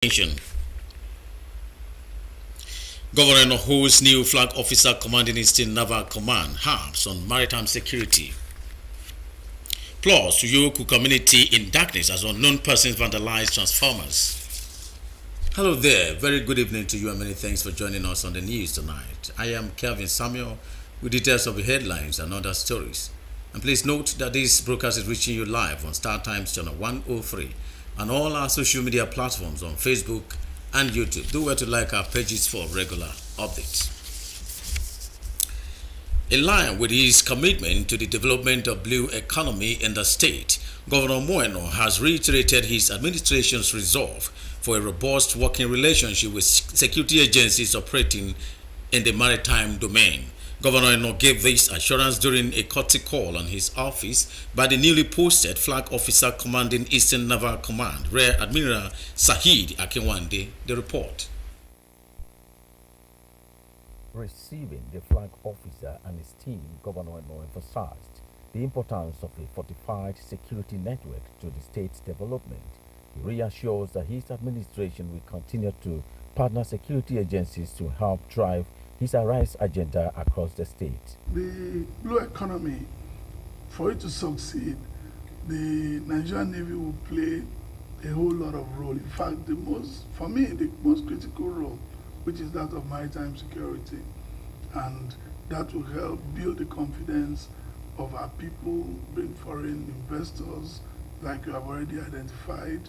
Attention. Governor holds new flag officer commanding Eastern Naval Command harps on maritime security. Plus, Yoku community in darkness as unknown persons vandalize transformers. Hello there, very good evening to you and many thanks for joining us on the news tonight. I am Kelvin Samuel with details of the headlines and other stories. And please note that this broadcast is reaching you live on Star Times channel 103 and all our social media platforms on Facebook and YouTube. Do well to like our pages for regular updates. In line with his commitment to the development of blue economy in the state, Governor Moeno has reiterated his administration's resolve for a robust working relationship with security agencies operating in the maritime domain. Governor Eno gave this assurance during a courtesy call on his office by the newly posted flag officer commanding Eastern Naval Command, Rear Admiral Sahid Akinwande. The report. Receiving the flag officer and his team, Governor Eno emphasized the importance of a fortified security network to the state's development. He reassures that his administration will continue to partner security agencies to help drive his Arise agenda across the state. The blue economy, for it to succeed, the Nigerian Navy will play a whole lot of role. In fact, for me, the most critical role, which is that of maritime security. And that will help build the confidence of our people, bring foreign investors, like you have already identified.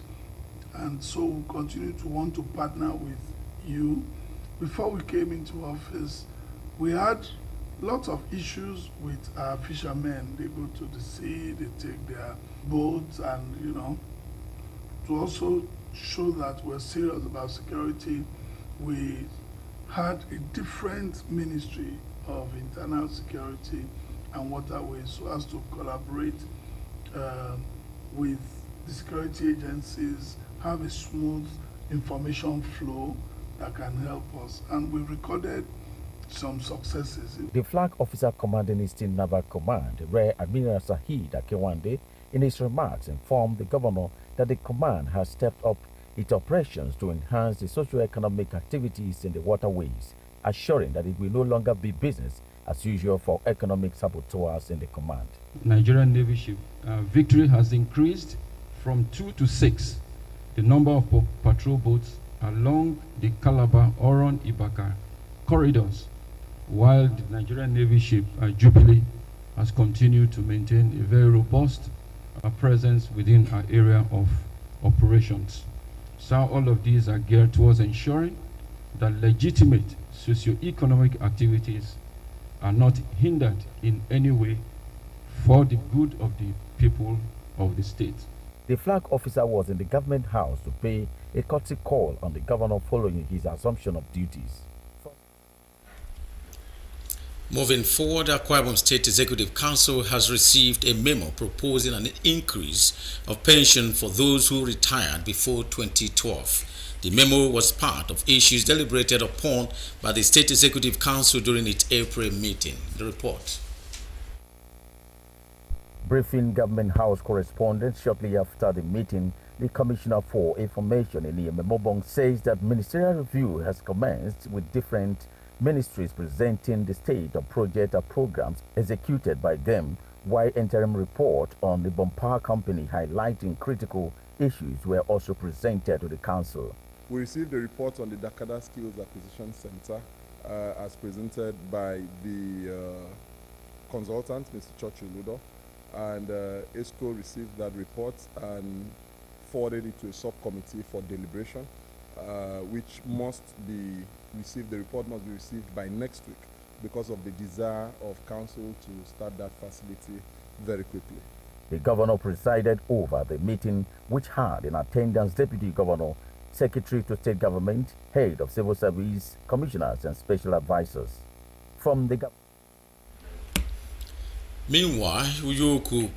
And so we'll continue to want to partner with you. Before we came into office, we had lots of issues with our fishermen. They go to the sea, they take their boats, and to also show that we're serious about security, we had a different ministry of internal security and waterways so as to collaborate with the security agencies, have a smooth information flow that can help us, and we recorded some successes. The flag officer commanding Eastern Naval Command, Rear Admiral Sahid Akinwande, in his remarks informed the governor that the command has stepped up its operations to enhance the socio-economic activities in the waterways, assuring that it will no longer be business as usual for economic saboteurs in the command. Nigerian Navy ship Victory has increased from 2 to 6 the number of patrol boats along the Calabar-Oron-Ibaka corridors, while the Nigerian Navy ship Jubilee has continued to maintain a very robust presence within our area of operations. So all of these are geared towards ensuring that legitimate socio-economic activities are not hindered in any way for the good of the people of the state. The flag officer was in the government house to pay a courtesy call on the governor following his assumption of duties. Moving forward, Akwa Ibom State Executive Council has received a memo proposing an increase of pension for those who retired before 2012. The memo was part of issues deliberated upon by the State Executive Council during its April meeting. The report. Briefing Government House correspondents shortly after the meeting, the Commissioner for Information, Enieme Mobong, says that ministerial review has commenced with different ministries presenting the state of project or programs executed by them, while interim report on the Bompar Company highlighting critical issues were also presented to the council. We received a report on the Dakada Skills Acquisition Center as presented by the consultant, Mr. Churchill Ludo, and ESCO received that report and forwarded it to a subcommittee for deliberation, which must be received, the report must be received by next week because of the desire of council to start that facility very quickly. The governor presided over the meeting, which had in attendance Deputy Governor, Secretary to State Government, Head of Civil Service, Commissioners and Special Advisors. From the government. Meanwhile, Uyoku,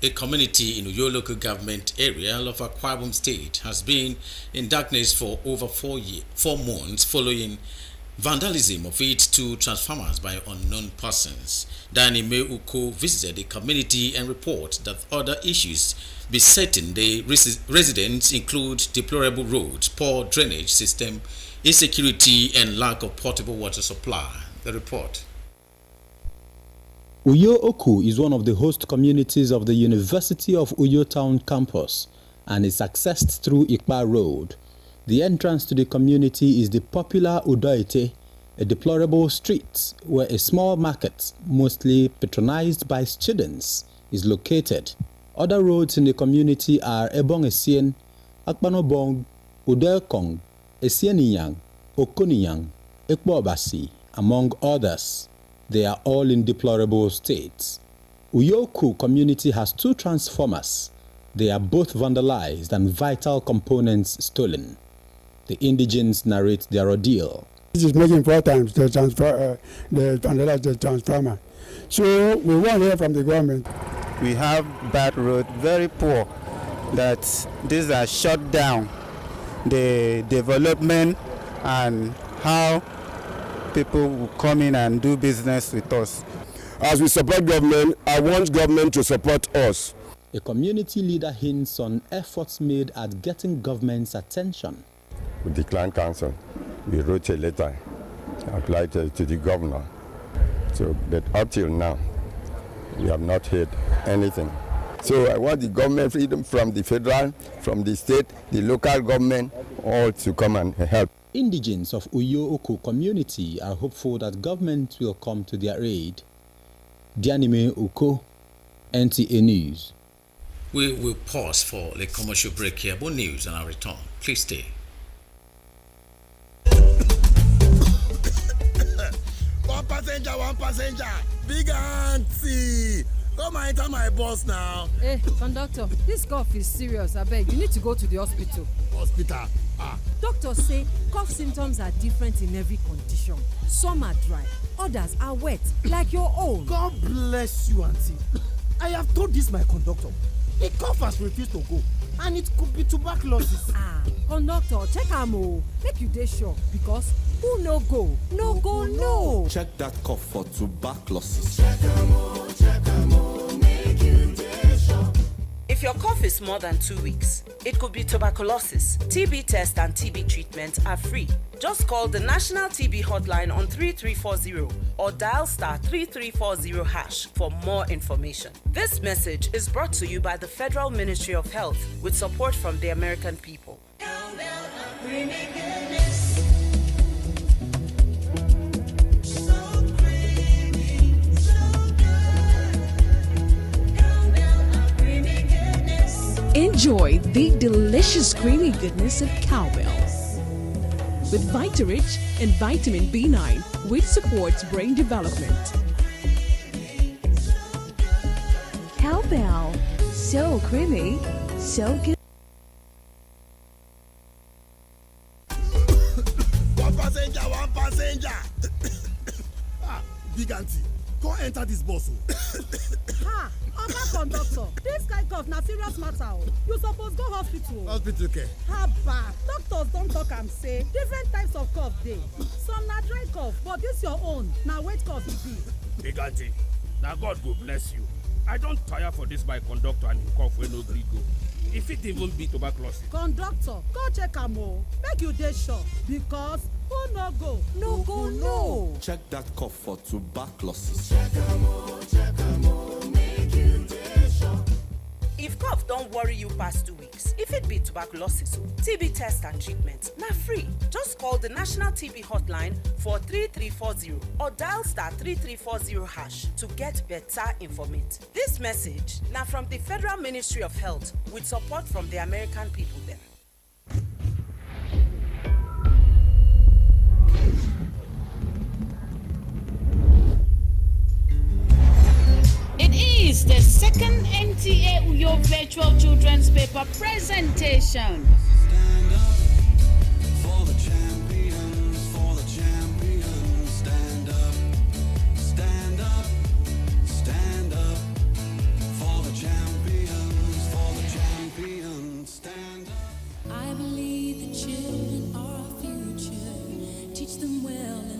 a community in Uyo local government area of Akwa Ibom State, has been in darkness for over 4 months following vandalism of its 2 transformers by unknown persons. Danime Uko visited the community and reported that other issues besetting the residents include deplorable roads, poor drainage system, insecurity, and lack of potable water supply. The report. Uyo Oku is one of the host communities of the University of Uyo Town campus and is accessed through Ikpa Road. The entrance to the community is the popular Udoite, a deplorable street where a small market, mostly patronized by students, is located. Other roads in the community are Ebong Esien, Akpanobong, Udelkong, Esieniyang, Okoniyang, Ekbobasi, among others. They are all in deplorable states. Uyoku community has 2 transformers. They are both vandalized and vital components stolen. The indigents narrate their ordeal. This is making 4 times the vandalize the transformer. So we want to hear from the government. We have bad road, very poor, that these are shut down the development and how people will come in and do business with us. As we support government, I want government to support us. A community leader hints on efforts made at getting government's attention. With the clan council, we wrote a letter, applied to the governor. So, but up till now, we have not heard anything. So I want the government freedom from the federal, from the state, the local government, all to come and help. Indigents of Uyo Oku community are hopeful that government will come to their aid. Dianime Uko, NTA News. We will pause for a commercial break here. More news and I'll return. Please stay. One passenger, big auntie. Come and enter my bus now. Hey, conductor, this cough is serious. I beg, you need to go to the hospital. Hospital? Doctors say cough symptoms are different in every condition. Some are dry, others are wet, like your own. God bless you, auntie. I have told this my conductor. The cough has refused to go, and it could be tuberculosis. Conductor, check am o. Make you dey sure, because who no go, no go, no. Check that cough for tuberculosis. Check am o, make you dey sure. If your cough is more than 2 weeks, it could be tuberculosis. TB test and TB treatment are free. Just call the National TB Hotline on 3340 or dial *3340# for more information. This message is brought to you by the Federal Ministry of Health with support from the American people. Enjoy the delicious creamy goodness of Cowbell with Vitarich and vitamin B9, which supports brain development. Cowbell, so creamy, so good. One passenger. Big auntie, go enter this bus. Oga conductor, this kind cough na serious matter o. You suppose go hospital. Hospital care. Haba, doctors don talk am say different types of cough dey. Some na dry cough, but this your own na wet cough e be. Big auntie, na God go bless you. I don tire for this my conductor and him cough wey no gree go. E fit even be tuberculosis. Conductor, go check am o. Make you dey sure, because who no go, no go, no. Check that cough for tuberculosis. Check am o, make you dey sure. If cough don't worry you past 2 weeks, if it be tuberculosis, TB test and treatment, na free. Just call the National TB Hotline for 3340 or dial *3340# to get better information. This message now from the Federal Ministry of Health with support from the American people then. It is the second NTA Uyo Virtual Children's Paper presentation. Stand up for the champions, for the champions. Stand up, stand up, stand up for the champions, for the champions. Stand up. I believe the children are our future. Teach them well.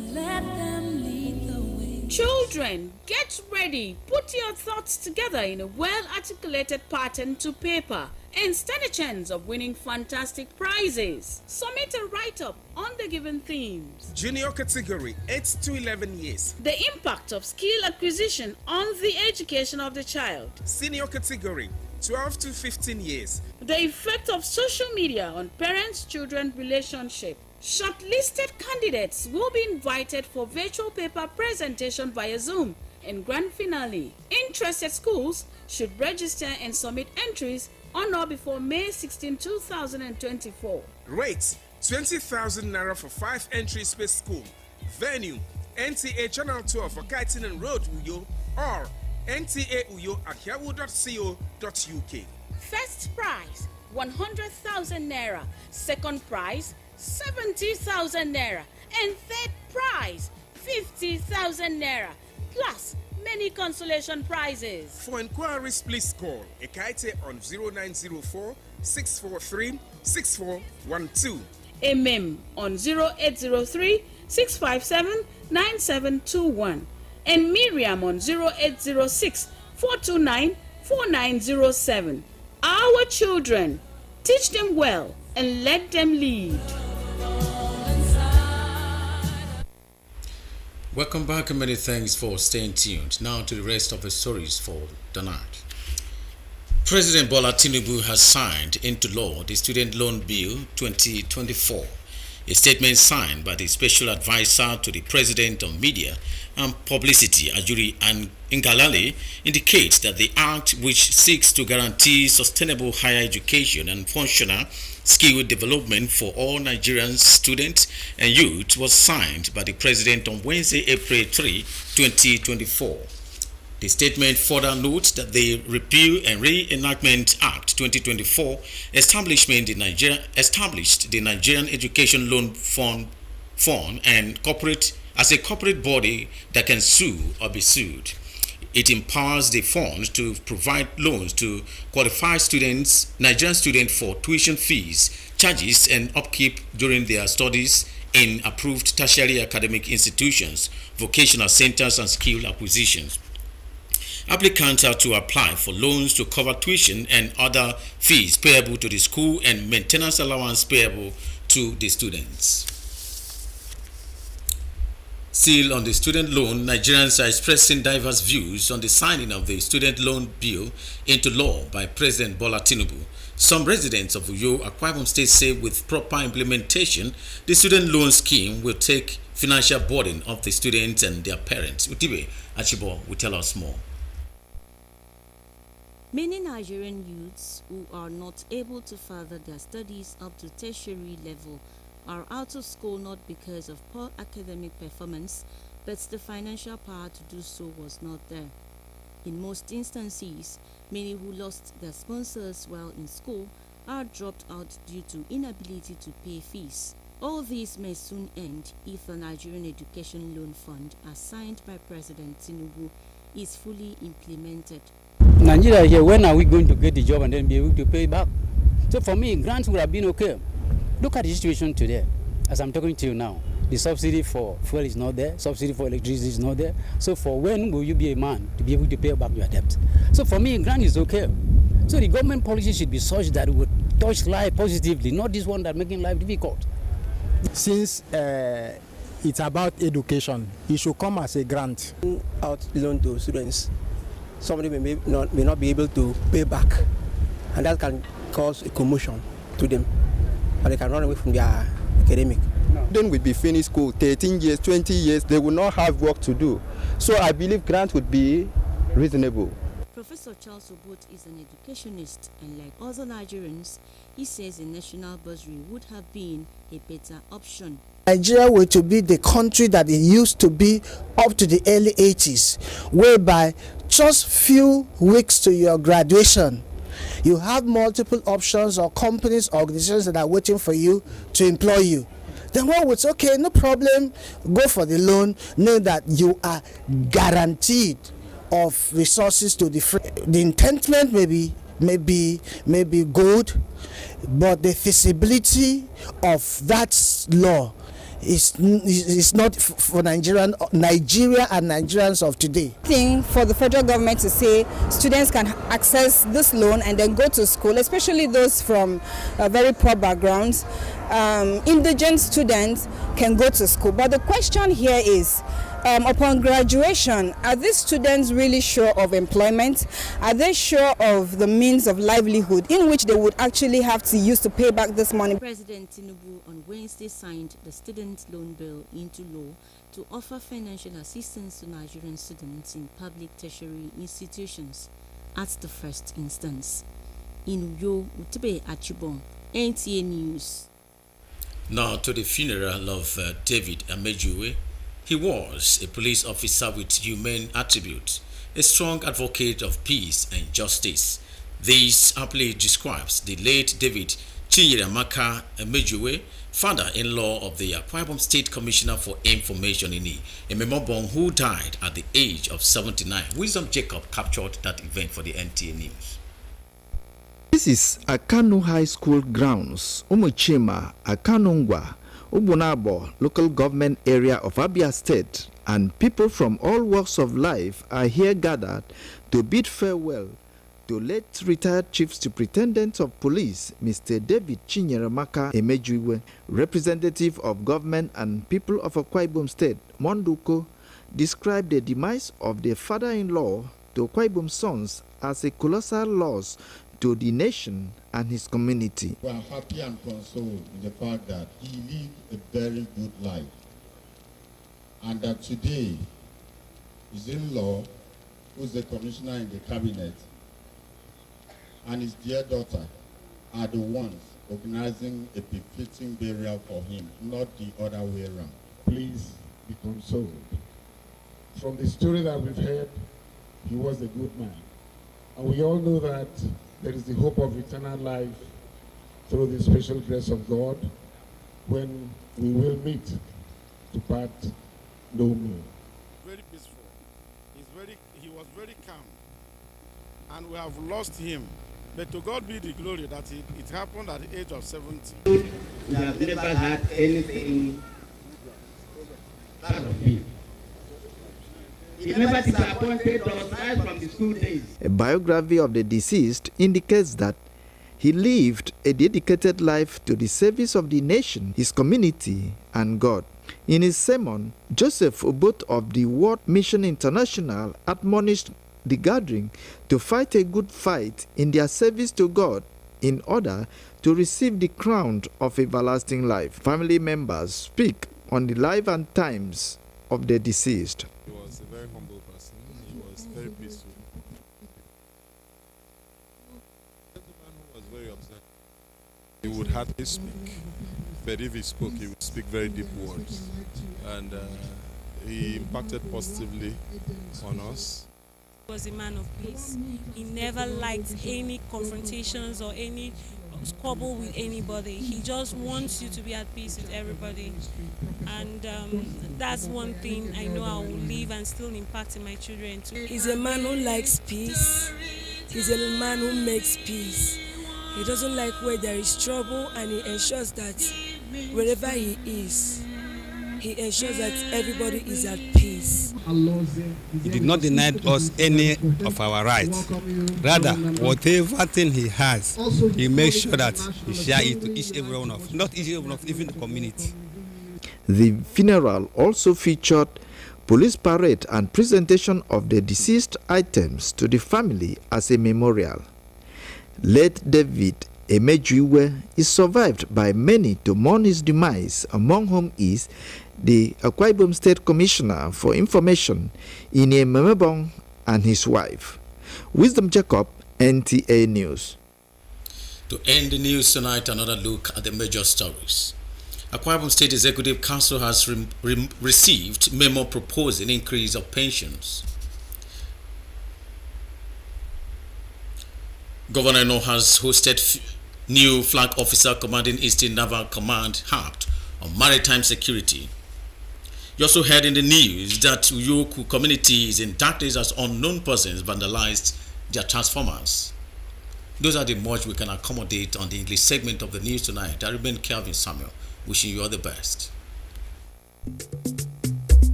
Children, get ready. Put your thoughts together in a well-articulated pattern to paper and stand a chance of winning fantastic prizes. Submit a write-up on the given themes. Junior category 8 to 11 years. The impact of skill acquisition on the education of the child. Senior category 12 to 15 years. The effect of social media on parents-children relationship. Shortlisted candidates will be invited for virtual paper presentation via Zoom and grand finale. Interested schools should register and submit entries on or before May 16, 2024. Rates 20,000 naira for 5 entries per school. Venue NTA Channel 12 for Kaitinen Road, Uyo, or NTA Uyo at yahoo.co.uk. First prize 100,000 naira. Second prize 70,000 naira. And third prize 50,000 naira. Plus many consolation prizes. For inquiries, please call Ekaite on 0904 643 6412. Emem on 0803 657 9721. And Miriam on 0806 429 4907. Our children, teach them well and let them lead. Welcome back and many thanks for staying tuned. Now to the rest of the stories for the night. President Bola Tinubu has signed into law the Student Loan Bill 2024. A statement signed by the Special Advisor to the President on Media and Publicity, Ajuri Ngalale, indicates that the act, which seeks to guarantee sustainable higher education and functional skill development for all Nigerian students and youth, was signed by the President on Wednesday, April 3, 2024. The statement further notes that the Repeal and Reenactment Act 2024 established the Nigerian Education Loan Fund and as a corporate body that can sue or be sued. It empowers the fund to provide loans to qualified students, Nigerian students, for tuition fees, charges, and upkeep during their studies in approved tertiary academic institutions, vocational centers, and skill acquisitions. Applicants are to apply for loans to cover tuition and other fees payable to the school and maintenance allowance payable to the students. Still on the student loan, Nigerians are expressing diverse views on the signing of the student loan bill into law by President Bola Tinubu. Some residents of Uyo, Akwa Ibom State say with proper implementation, the student loan scheme will take financial burden off the students and their parents. Utibe Achibo will tell us more. Many Nigerian youths who are not able to further their studies up to tertiary level are out of school not because of poor academic performance, but the financial power to do so was not there. In most instances, many who lost their sponsors while in school are dropped out due to inability to pay fees. All this may soon end if the Nigerian Education Loan Fund, as signed by President Tinubu, is fully implemented. Nigeria here, when are we going to get the job and then be able to pay back? So for me, grants would have been okay. Look at the situation today, as I'm talking to you now. The subsidy for fuel is not there, subsidy for electricity is not there. So for when will you be a man to be able to pay back your debt? So for me, grant is okay. So the government policy should be such that it would touch life positively, not this one that making life difficult. Since it's about education, it should come as a grant. Out loan to students. Somebody may not be able to pay back, and that can cause a commotion to them, and they can run away from their academic. Then we'd be finished school 13 years, 20 years, they will not have work to do. So I believe grant would be reasonable. Professor Charles Obot is an educationist, and like other Nigerians, he says a national bursary would have been a better option. Nigeria were to be the country that it used to be up to the early 80s, whereby just few weeks to your graduation, you have multiple options or companies, organizations that are waiting for you to employ you. Then one would say, okay, no problem, go for the loan, know that you are guaranteed of resources to the intentment may be good, but the feasibility of that law is not for Nigeria and Nigerians of today. Thing for the federal government to say students can access this loan and then go to school, especially those from very poor backgrounds. Indigent students can go to school, but the question here is, upon graduation, are these students really sure of employment? Are they sure of the means of livelihood in which they would actually have to use to pay back this money? President Tinubu on Wednesday signed the Student Loan Bill into law to offer financial assistance to Nigerian students in public tertiary institutions at the first instance. In Uyo, Utebe Achibong, NTA News. Now to the funeral of David Amejuwe. He was a police officer with humane attributes, a strong advocate of peace and justice. This aptly describes the late David Chinyere Amejuwe, father-in-law of the Akwa Ibom State Commissioner for Information in Ememobong, who died at the age of 79. Wisdom Jacob captured that event for the NTA News. This is Akanu High School grounds, Umuchima, Akanungwa, Ubunabo, local government area of Abia State, and people from all walks of life are here gathered to bid farewell to late retired Chief Superintendent of Police, Mr. David Chinyere Emejuwe. Representative of government and people of Akwa Ibom State, Monduko, described the demise of their father-in-law to Akwa Ibom sons as a colossal loss to the nation and his community. We are happy and consoled in the fact that he lived a very good life, and that today his in-law, who's the commissioner in the cabinet, and his dear daughter are the ones organizing a befitting burial for him, not the other way around. Please be consoled. From the story that we've heard, he was a good man. And we all know that there is the hope of eternal life through the special grace of God when we will meet to part no more. Very peaceful. He was very calm. And we have lost him. But to God be the glory that it happened at the age of 70. We have never had anything bad of him. He never disappointed us right from the school days. A biography of the deceased indicates that he lived a dedicated life to the service of the nation, his community, and God. In his sermon, Joseph Obot of the World Mission International admonished the gathering to fight a good fight in their service to God in order to receive the crown of everlasting life. Family members speak on the life and times of the deceased. He was a very humble person. He was very peaceful. The gentleman who was very upset. He would hardly speak, but if he spoke, he would speak very deep words, and he impacted positively on us. He was a man of peace. He never liked any confrontations or any squabble with anybody. He just wants you to be at peace with everybody, and that's one thing I know I will live and still impact in my children too. He's a man who likes peace. He's a man who makes peace. He doesn't like where there is trouble, and he ensures that wherever he is, he ensures that everybody is at peace. He did not deny us any of our rights. Rather, whatever thing he has, he makes sure that he shares it to each every one of, not each every one of, even the community. The funeral also featured police parade and presentation of the deceased items to the family as a memorial. Late David Emejuwe is survived by many to mourn his demise, among whom is the Akwa Ibom State Commissioner for Information, Ine Memebong, and his wife. Wisdom Jacob, NTA News. To end the news tonight, another look at the major stories. Akwa Ibom State Executive Council has received memo proposing increase of pensions. Governor Eno has hosted new flag officer commanding Eastern Naval Command HAPT on maritime security. You also heard in the news that Uyoku communities in darkness as unknown persons vandalized their transformers. Those are the much we can accommodate on the English segment of the news tonight. I remain Kelvin Samuel, wishing you all the best.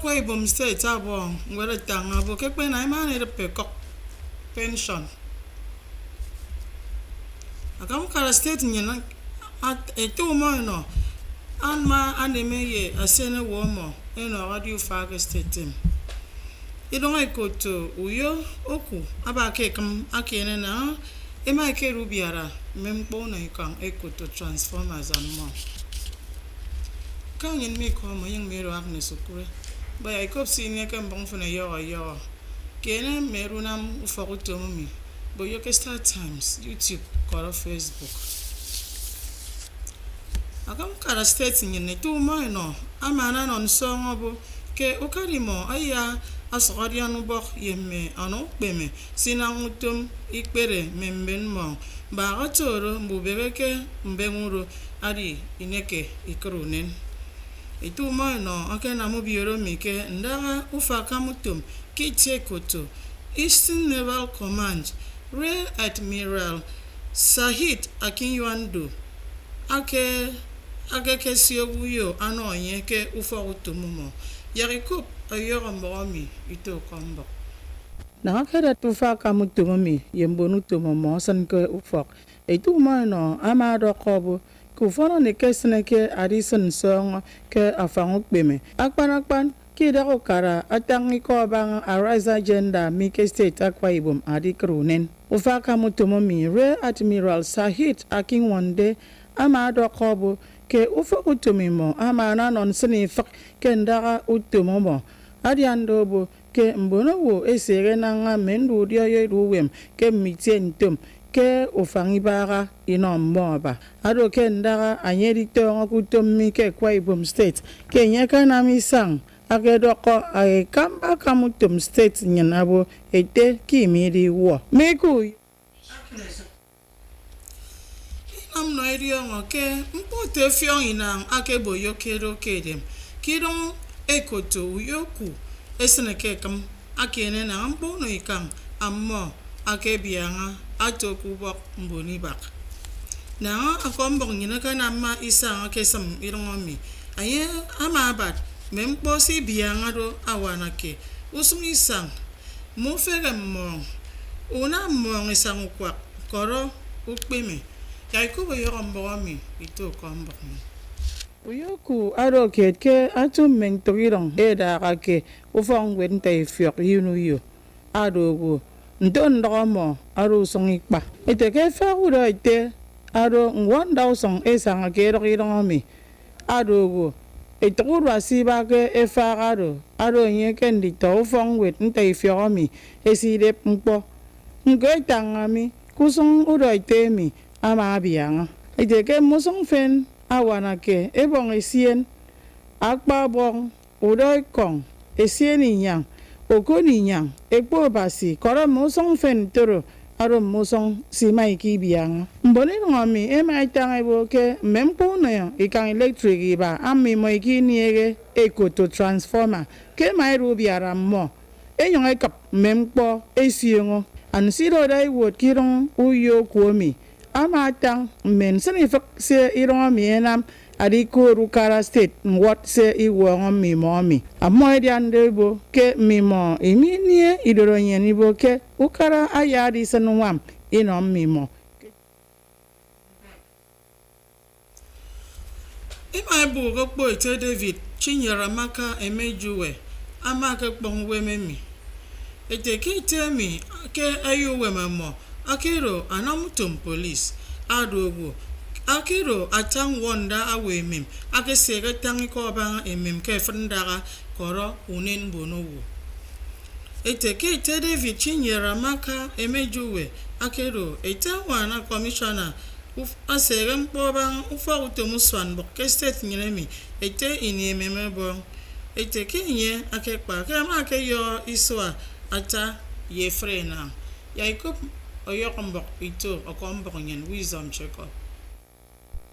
Kwa Ibom State abụọ nwere tanga bụ kekpe na ịma na-erepe pension. Akamukara state nyina eto mo no anma aneme ye asene wo mo eno radio fag state. Idonga ikoto uyo oku abake kam akene na ema ke rubiara mempo na ikan ekoto transformers and more. Kan yen me ko mo yen mero Agnes Okure. But I could see near can bong for a year. Kena merunam ufarutomi. But you can start times, YouTube, or Facebook. I come cara stating in the 2 minor. A man on song abo. Ke okarimo, aya, as radian bok yeme, ano beme, sinamutum, ikbere, membenmo. Baratoro, mbubeke, mbemuro, adi, ineke, ikrunen. Itu no ake na mubioro mike ndaga ufaka mutum kiche koto Eastern Naval Command Rear Admiral Sahid Akinyuando ake kesio wuyo ano onye ke ufa utumumo yarikop ayoro mbomi ito kombo na ake da tufaka mutumumi yembonu tumomo san ke ufak itu no amado kobo Kufana ne kesne ke Addison song ke afangu beme. Akpan kida okara atangi ko bang Arise Agenda Mike State Akwa Ibom adi krunen. Ufaka mutumomi Rear Admiral Sahid Akinwande amado kobo ke ufa utumimo amana non sinifak ke ndaga utumomo. Adi andobo ke mbono wo esere nanga mendu diyo ruwem ke mitien ke ufangibara inomboba ado ke ndaga anyeri tongo kutomi ke Kwa Ibom State ke nyaka na misang akedoko ay kamba kamutum state nyanabo ete kimiri wo meku inam no idio ngoke mpote fion inang akebo yokero kedem kidon ekoto uyoku esneke kam akene na mbo no ikam ammo akebianga atoku bok mboni bak na akombong nyina kana ma isa akesam irongomi aye amabat memposi bianga do awanake usung isang mo fere mo una mo isang kwa koro ukpeme yaikubo yorombomi ito kombok uyoku aroket ke atu mentorirong eda kake ufong wente fiok yunuyo adogo ndon domo aro song ikpa ete ke fa uro ite aro ngwanda song esanga ke romi adogo ete uro asiba ke efagaro aro nyeke ndito fong wet nte fiomi eside mpo ngoitangami kusong uro ite mi ama bianga ete ke musong fen awana ke ebong esien akpa bong uro kong esien inyang okoni nyang ekpo basi kora musong fen toro aro musong si maiki bianga mboni ngomi e mai tanga boke mempo na ikang electric iba ammi moiki niege ekoto transformer ke mai rubiara mo enyong ekap mempo esiengo ansiro dai wot kirong uyo komi amatang men sanifak se irong mi enam adiko rukara state what se iwo mi momi amoy diandebo ke mi mo iminie idoronye ni boke ukara ayadi sanwam inom mi mo ima bu gokpo ite David chinyere maka emejuwe amaka kpongwe memi eteke temi ke ayuwe memo akiro anamutum police adogo akiro atang wonda awemim akesege tangi ko ba emim ke frindara koro unen bonowo eteke te David chinyere maka emejuwe akiro etawana commissioner asere mpoba ufa utomuswan bok state nyelemi ete inimemebo etekinye akekpa kema akeyo iswa ata ye frena ya ikop oyokombo ito okombo nyen wisdom check up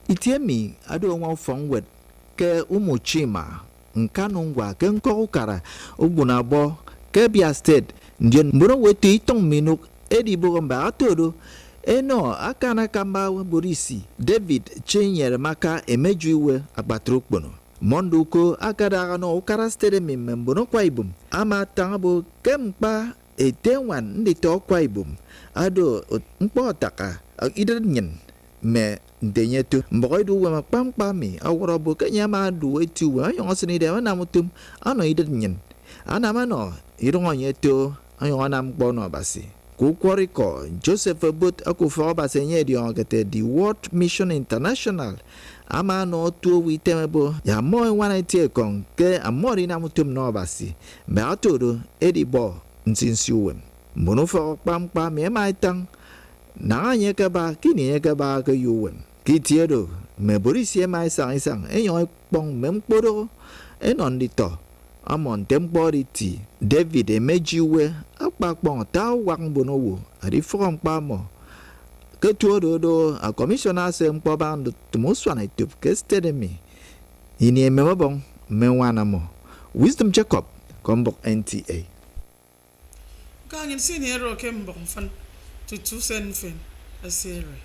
Itiemi ado nwa fongwet ke ụmụ Chima Nkanu Ngwa ke nkọkara Ogbunabo ke Abia State ndị mbụrụ wetu itong minuk edibo mba atodo eno akana kamba borisi David Chinyere maka emeju iwe agbatrokpono monduko akada no ukara stere membono kwa ibum ama tangabo kempa etenwan ndị to kwa ibum ado mkpotaka idanyen me ndenyetu mboidu wa pampami awrobo kenya ma du etu wa yonsini de na mutum ano idanyen anamano ironyeto ayo anam gbono basi Kukoriko Joseph But Akufo Basenye di ongete di World Mission International ama no tu witemebo ya mo wana tie kon ke amori na mutum no basi me atodo edibo nsinsiwem mono fo pampa me maitang na anye ke ba kini ke ba ke yuwem kitiedo me borisi mai sang enyo pong memkporo enondito amon tempority David emejiwe akpakpon ta wang bonowo ari from pamo ketuodo a commissioner se mpoba tumuswa na itub kestedemi ini emebon menwana mo wisdom Jacob kombok NTA kangin sinero kembong fan tutu senfen asere